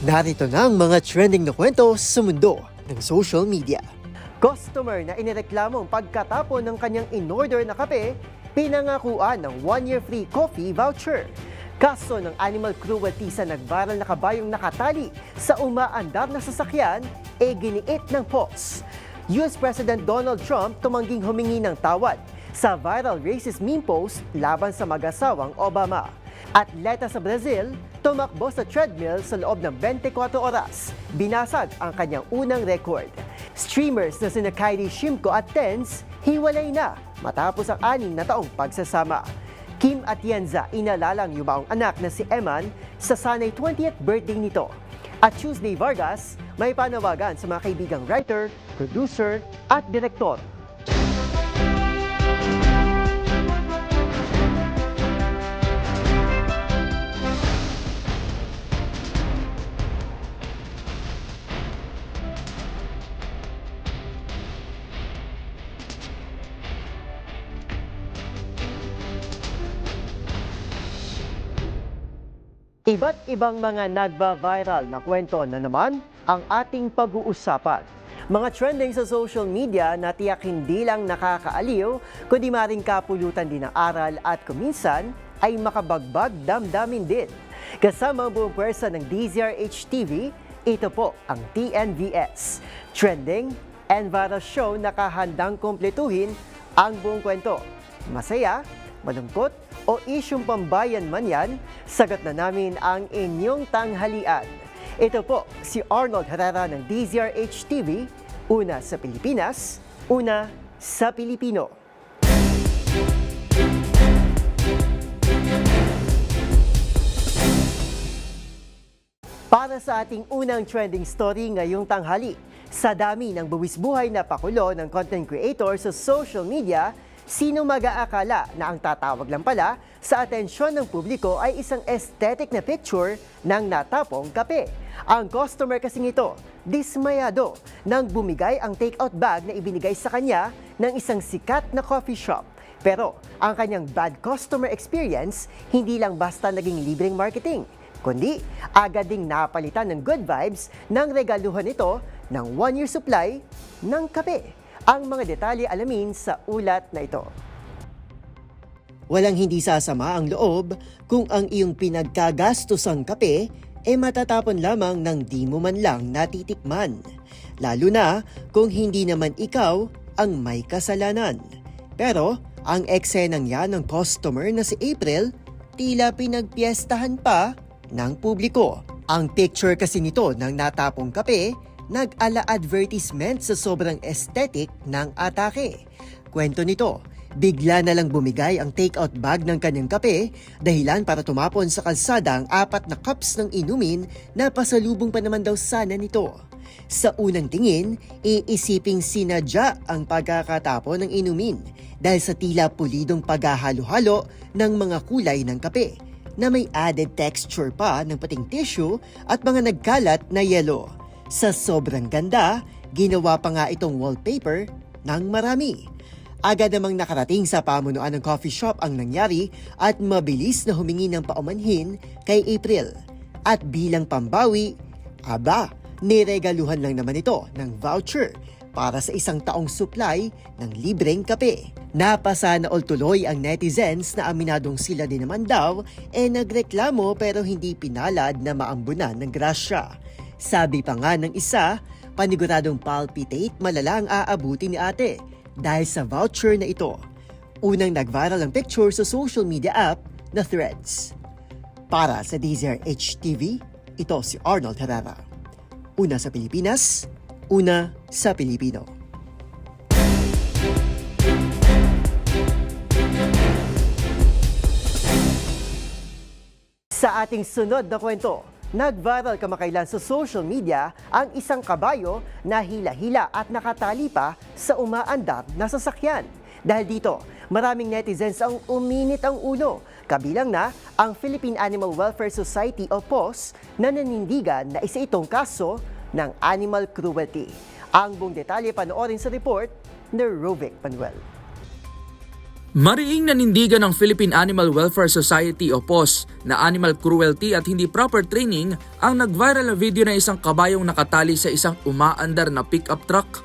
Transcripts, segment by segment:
Narito na ang mga trending na kwento sa mundo ng social media. Customer na inireklamong pagkatapon ng kanyang in-order na kape, pinangakuan ng 1-year free coffee voucher. Kaso ng animal cruelty sa nag-viral na kabayong nakatali sa umaandar na sasakyan, giniit ng post. US President Donald Trump tumangging humingi ng tawad sa viral racist meme post laban sa mag-asawang Obama. Atleta sa Brazil, tumakbo sa treadmill sa loob ng 24 oras. Binasag ang kanyang unang record. Streamers na sina Kylie Shimko at Tens, hiwalay na matapos ang 6 na taong pagsasama. Kim Atienza inalalang yumaong anak na si Eman sa sanay 20th birthday nito. At Tuesday Vargas, may panawagan sa mga kaibigang writer, producer at direktor. Iba't ibang mga nagba-viral na kwento na naman ang ating pag-uusapan. Mga trending sa social media na tiyak hindi lang nakakaaliw, kundi maring kapulutan din ng aral at kuminsan ay makabagbag damdamin din. Kasama ang buong pwersa ng DZRH-TV, ito po ang TNVS. Trending and viral show na kahandang kumpletuhin ang buong kwento. Masaya, malungkot o isyong pambayan man yan, sagot na namin ang inyong tanghalian. Ito po si Arnold Herrera ng DZRH-TV, una sa Pilipinas, una sa Pilipino. Para sa ating unang trending story ngayong tanghali, sa dami ng buwis-buhay na pakulo ng content creator sa social media, sino mag-aakala na ang tatawag lang pala sa atensyon ng publiko ay isang aesthetic na picture ng natapong kape. Ang customer kasing ito, dismayado nang bumigay ang take-out bag na ibinigay sa kanya ng isang sikat na coffee shop. Pero ang kanyang bad customer experience, hindi lang basta naging libreng marketing, kundi agad ding napalitan ng good vibes nang regaluhan ito ng 1-year supply ng kape. Ang mga detalye alamin sa ulat na ito. Walang hindi sasama ang loob kung ang iyong pinagkagastosang kape matatapon lamang ng di mo man lang natitikman. Lalo na kung hindi naman ikaw ang may kasalanan. Pero ang eksenang yan ng customer na si April, tila pinagpiestahan pa ng publiko. Ang picture kasi nito ng natapong kape, nag-ala advertisement sa sobrang aesthetic ng atake. Kwento nito, bigla na lang bumigay ang take-out bag ng kanyang kape dahilan para tumapon sa kalsada ang 4 na cups ng inumin na pasalubong pa naman daw sana nito. Sa unang tingin, iisiping sinadya ang pagkakatapon ng inumin dahil sa tila pulidong paghahalo-halo ng mga kulay ng kape na may added texture pa ng pating tissue at mga nagkalat na yelo. Sa sobrang ganda, ginawa pa nga itong wallpaper ng marami. Agad namang nakarating sa pamunuan ng coffee shop ang nangyari at mabilis na humingi ng paumanhin kay April. At bilang pambawi, niregaluhan lang naman ito ng voucher para sa 1 taong supply ng libreng kape. Napasana all tuloy ang netizens na aminadong sila din naman daw nagreklamo pero hindi pinalad na maambunan ng grasya. Sabi pa nga ng isa, paniguradong palpitate malala ang aabuti ni ate dahil sa voucher na ito. Unang nag-viral ang picture sa social media app na Threads. Para sa DZRH-TV, ito si Arnold Herrera. Una sa Pilipinas, una sa Pilipino. Sa ating sunod na kwento, nag-viral kamakailan sa social media ang isang kabayo na hila-hila at nakatali pa sa umaandar na sasakyan. Dahil dito, maraming netizens ang uminit ang ulo, kabilang na ang Philippine Animal Welfare Society o PAWS na nanindigan na isa itong kaso ng animal cruelty. Ang buong detalye panoorin sa report ni Rovic Manuel. Mariing nanindigan ng Philippine Animal Welfare Society o PAWS na animal cruelty at hindi proper training ang nag-viral na video ng isang kabayong nakatali sa isang umaandar na pickup truck.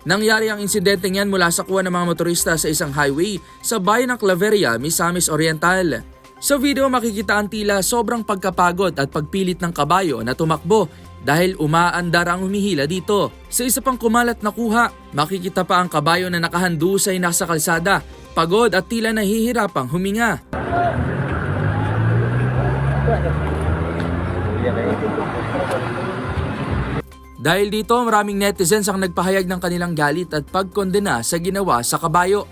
Nangyari ang insidenteng yan mula sa kuha ng mga motorista sa isang highway sa bayan ng Claveria, Misamis Oriental. Sa video makikita ang tila sobrang pagkapagod at pagpilit ng kabayo na tumakbo dahil umaandar ang humihila dito. Sa isa pang kumalat na kuha, makikita pa ang kabayo na nakahandusay nasa kalsada, pagod at tila nahihirapang huminga. Dahil dito, maraming netizens ang nagpahayag ng kanilang galit at pagkondena sa ginawa sa kabayo.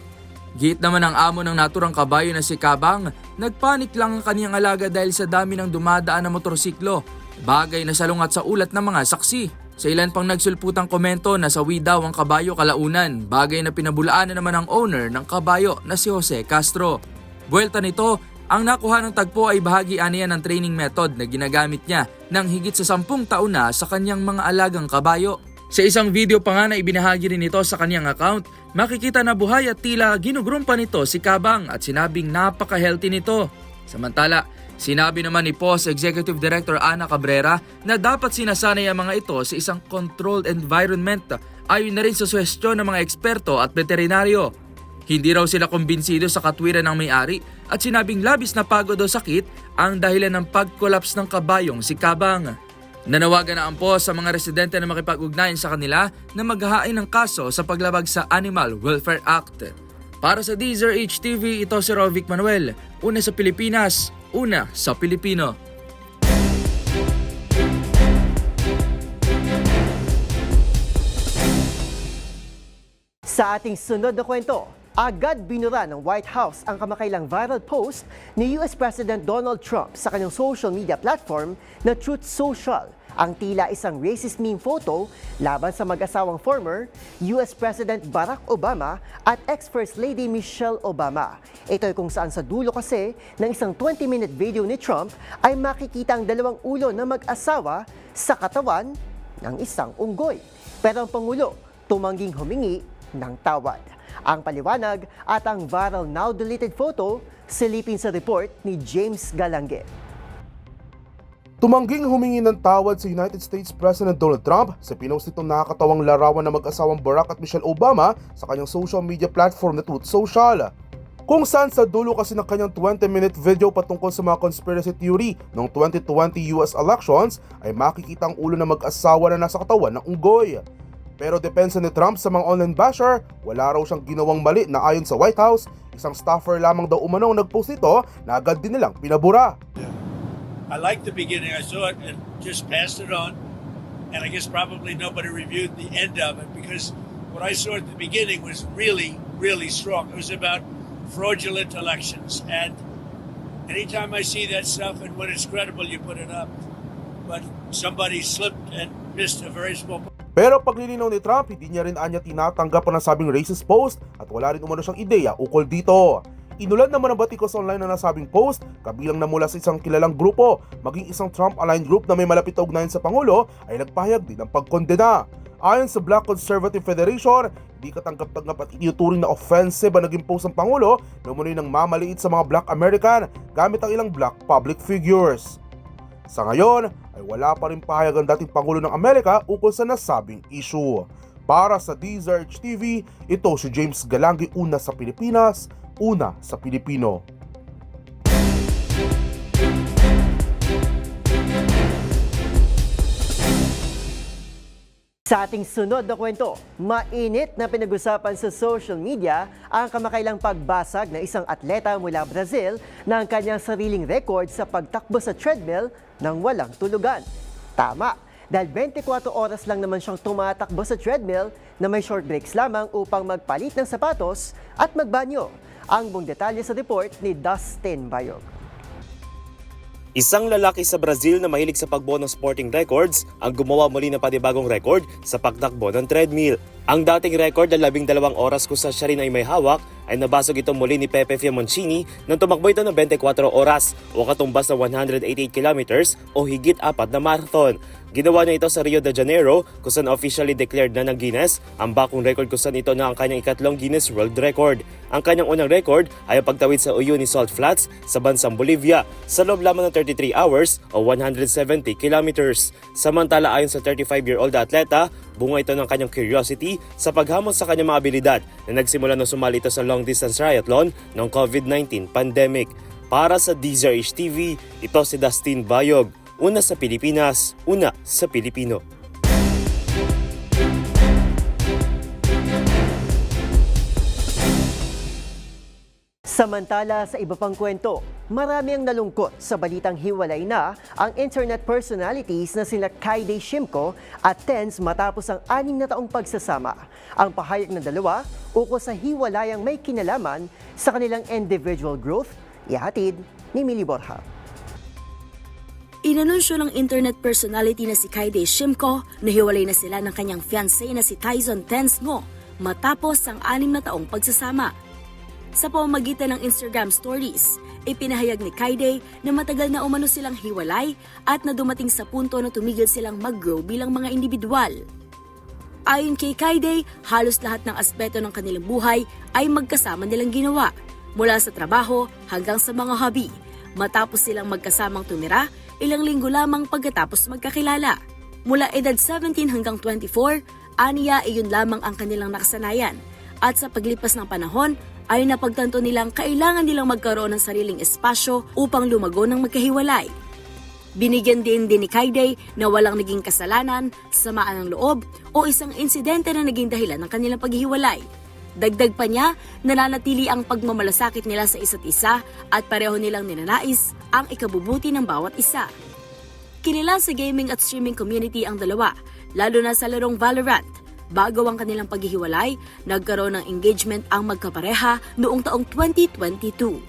Git naman ang amo ng naturang kabayo na si Kabang, nagpanik lang ang kaniyang alaga dahil sa dami ng dumadaan na motorsiklo, bagay na salungat sa ulat ng mga saksi. Sa ilan pang nagsulputang komento na sawi daw ang kabayo kalaunan, bagay na pinabulaan na naman ang owner ng kabayo na si Jose Castro. Buwelta nito, ang nakuha ng tagpo ay bahagi aniya ng training method na ginagamit niya ng higit sa 10 taon na sa kanyang mga alagang kabayo. Sa isang video pa nga na ibinahagi rin ito sa kanyang account, makikita na buhay at tila ginugrumpa nito si Kabang at sinabing napaka-healthy nito. Samantala, sinabi naman ni PAWS Executive Director Ana Cabrera na dapat sinasanay ang mga ito sa isang controlled environment ayon na rin sa suhestyon ng mga eksperto at veterinaryo. Hindi raw sila kumbinsido sa katwiran ng may-ari at sinabing labis na pagod o sakit ang dahilan ng pag-collapse ng kabayong si Kabang. Nanawagan na ang PAWS sa mga residente na makipag-ugnayan sa kanila na maghahain ng kaso sa paglabag sa Animal Welfare Act. Para sa DZRH TV, ito si Rovic Manuel. Una sa Pilipinas, una sa Pilipino. Sa ating sunod na kwento, agad binura ng White House ang kamakailang viral post ni US President Donald Trump sa kanyang social media platform na Truth Social. Ang tila isang racist meme photo laban sa mag-asawang former US President Barack Obama at ex-First Lady Michelle Obama. Ito ay kung saan sa dulo kasi ng isang 20-minute video ni Trump ay makikita ang dalawang ulo na mag-asawa sa katawan ng isang unggoy. Pero ang Pangulo tumangging humingi ng tawad. Ang paliwanag at ang viral now deleted photo silipin sa report ni James Galangue. Tumangging humingi ng tawad si United States President Donald Trump sa pinost nitong nakakatawang larawan ng mag-asawang Barack at Michelle Obama sa kanyang social media platform na Truth Social. Kung saan sa dulo kasi ng kanyang 20-minute video patungkol sa mga conspiracy theory ng 2020 US elections ay makikita ang ulo ng mag-asawa na nasa katawan ng unggoy. Pero depensa ni Trump sa mga online basher, wala raw siyang ginawang mali na ayon sa White House, isang staffer lamang daw umano ang nagpost nito na agad din nilang pinabura. I liked the beginning. I saw it and just passed it on. And I guess probably nobody reviewed the end of it because what I saw at the beginning was really, really strong. It was about fraudulent elections. And anytime I see that stuff and when it's credible, you put it up. But somebody slipped and missed a very small part. Pero paglilinaw ni Trump, hindi niya rin anya tinatanggap ang nasabing racist post at wala rin umano siyang ideya ukol dito. Inulan naman ang batikos online na nasabing post, kabilang na mula sa isang kilalang grupo, maging isang Trump-aligned group na may malapit na ugnayan sa Pangulo ay nagpahayag din ng pagkondena. Ayon sa Black Conservative Federation, hindi katanggap-tanggap at itinuturing na offensive ang naging post ng Pangulo na umunoy ng mamaliit sa mga Black American gamit ang ilang Black public figures. Sa ngayon, ay wala pa rin pahayag ang dating Pangulo ng Amerika ukol sa nasabing issue. Para sa DZRH TV, ito si James Galangue, una sa Pilipinas, una sa Pilipino. Sa ating sunod na kwento, mainit na pinag-usapan sa social media ang kamakailang pagbasag ng isang atleta mula Brazil na ang kanyang sariling record sa pagtakbo sa treadmill ng walang tulugan. Tama, dahil 24 oras lang naman siyang tumatakbo sa treadmill na may short breaks lamang upang magpalit ng sapatos at magbanyo. Ang buong detalye sa report ni Dustin Bayog. Isang lalaki sa Brazil na mahilig sa pagbuo ng sporting records ang gumawa muli ng panibagong record sa pagtakbo ng treadmill. Ang dating record na 12 oras kung saan siya rin ay may hawak ay nabasog ito muli ni Pepe Fiamoncini nang tumakbo ito ng 24 oras o katumbas na 188 kilometers o higit 4 na marathon. Ginawa niya ito sa Rio de Janeiro kung saan officially declared na ng Guinness ang bakong record kung saan ito na ang kanyang ikatlong Guinness World Record. Ang kanyang unang record ay ang pagtawid sa Uyuni Salt Flats sa bansang Bolivia sa loob lamang ng 33 hours o 170 kilometers. Samantala ayon sa 35-year-old atleta, bunga ito ng kanyang curiosity sa paghamon sa kanyang mga abilidad na nagsimula nang sumali ito sa long distance triathlon ng COVID-19 pandemic. Para sa DZRH TV, ito si Dustin Bayog. Una sa Pilipinas, una sa Pilipino. Samantala sa iba pang kwento, marami ang nalungkot sa balitang hiwalay na ang internet personalities na sila Kaide Shimko at Tens matapos ang 6 na taong pagsasama. Ang pahayag ng dalawa ukol sa hiwalayang may kinalaman sa kanilang individual growth, ihatid ni Millie Borja. Inanunsyo ng internet personality na si Kaide Shimko na hiwalay na sila ng kanyang fiancé na si Tyson Tens Ngo matapos ang 6 na taong pagsasama. Sa pamamagitan ng Instagram stories, ipinahayag ni Kaide na matagal na umano silang hiwalay at na dumating sa punto na tumigil silang mag-grow bilang mga individual. Ayon kay Kaide, halos lahat ng aspeto ng kanilang buhay ay magkasama nilang ginawa, mula sa trabaho hanggang sa mga hobby. Matapos silang magkasamang tumira, ilang linggo lamang pagkatapos magkakilala. Mula edad 17 hanggang 24, aniya iyon lamang ang kanilang nakasanayan. At sa paglipas ng panahon, ay napagtanto nilang kailangan nilang magkaroon ng sariling espasyo upang lumago ng magkahiwalay. Binigyan din ni Kaide na walang naging kasalanan, samaan ng loob o isang insidente na naging dahilan ng kanilang paghihiwalay. Dagdag pa niya, nananatili ang pagmamalasakit nila sa isa't isa at pareho nilang ninanais ang ikabubuti ng bawat isa. Kilala sa gaming at streaming community ang dalawa, lalo na sa larong Valorant. Bago ang kanilang paghihiwalay, nagkaroon ng engagement ang magkapareha noong taong 2022.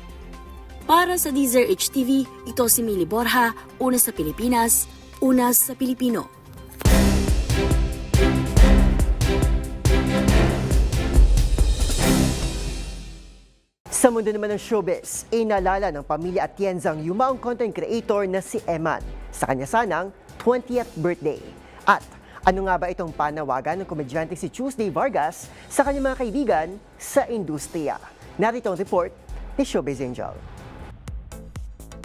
Para sa DZRH TV, ito si Millie Borja, una sa Pilipinas, una sa Pilipino. Sa mundo naman ng showbiz, inalala ng pamilya Atienza ang yumaong content creator na si Eman sa kanya sanang 20th birthday. At ano nga ba itong panawagan ng komedyante si Tuesday Vargas sa kanyang mga kaibigan sa industriya? Narito ang report ni Showbiz Angel.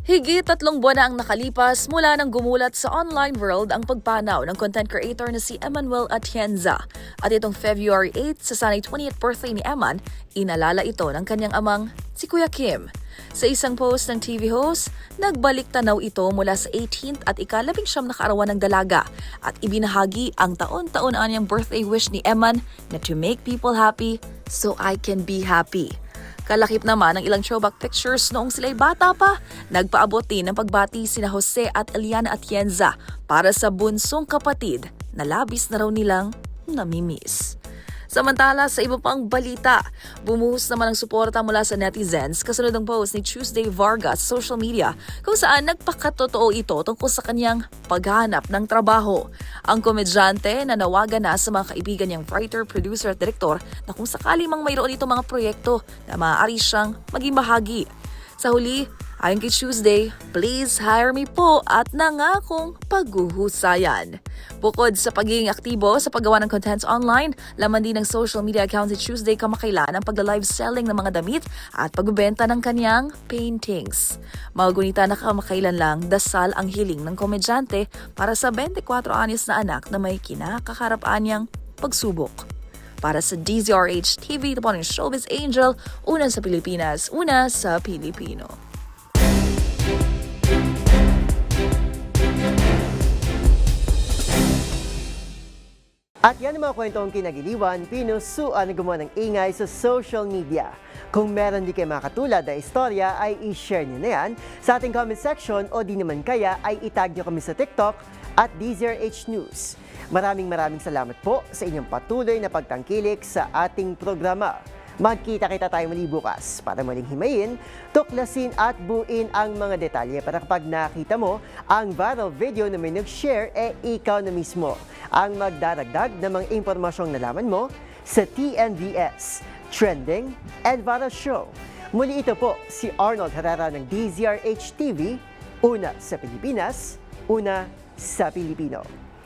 Higit 3 buwan na ang nakalipas mula nang gumulat sa online world ang pagpanaw ng content creator na si Emmanuel Atienza. At itong February 8 sa sanay 20th birthday ni Eman, inalala ito ng kanyang amang si Kuya Kim. Sa isang post ng TV host, nagbalik tanaw ito mula sa 18th at ika-19 na kaarawan ng dalaga at ibinahagi ang taon-taon anyang birthday wish ni Eman na to make people happy so I can be happy. Kalakip naman ang ilang throwback pictures noong sila'y bata pa. Nagpaabot din ng pagbati sina Jose at Eliana Atienza para sa bunsong kapatid na labis na raw nilang namimiss. Samantala sa iba pang balita, bumuhos naman ang suporta mula sa netizens kasunod ng post ni Tuesday Vargas sa social media kung saan nagpakatotoo ito tungkol sa kanyang paghahanap ng trabaho. Ang komedyante na nawagan na sa mga kaibigan niyang writer, producer at direktor na kung sakali mang mayroon itong mga proyekto na maaari siyang maging bahagi. Sa huli, ayon kay Tuesday, please hire me po at nangakong paghuhusayan. Bukod sa pagiging aktibo sa paggawa ng contents online, laman din ng social media account si Tuesday kamakailan ang pagla-live selling ng mga damit at pagbebenta ng kanyang paintings. Magunita na kamakailan lang dasal ang hiling ng komedyante para sa 24 anyos na anak na may kinakaharapaan niyang pagsubok. Para sa DZRH TV, ito po ng Showbiz Angel, una sa Pilipinas, una sa Pilipino. At yan ang mga kwentong kinagiliwan, pinusuan na gumawa ng ingay sa social media. Kung meron di kayo makatulad na istorya, ay i-share nyo na yan sa ating comment section o di naman kaya ay itag nyo kami sa TikTok at DZRH News. Maraming salamat po sa inyong patuloy na pagtangkilik sa ating programa. Magkita-kita tayo muli bukas para muling himayin, tuklasin at buuin ang mga detalye para kapag nakita mo ang viral video na may nag-share, ikaw na mismo ang magdaragdag ng mga impormasyong nalaman mo sa TNVS. trending, and viral show. Muli ito po si Arnold Herrera ng DZRH TV, una sa Pilipinas, una sa Pilipino.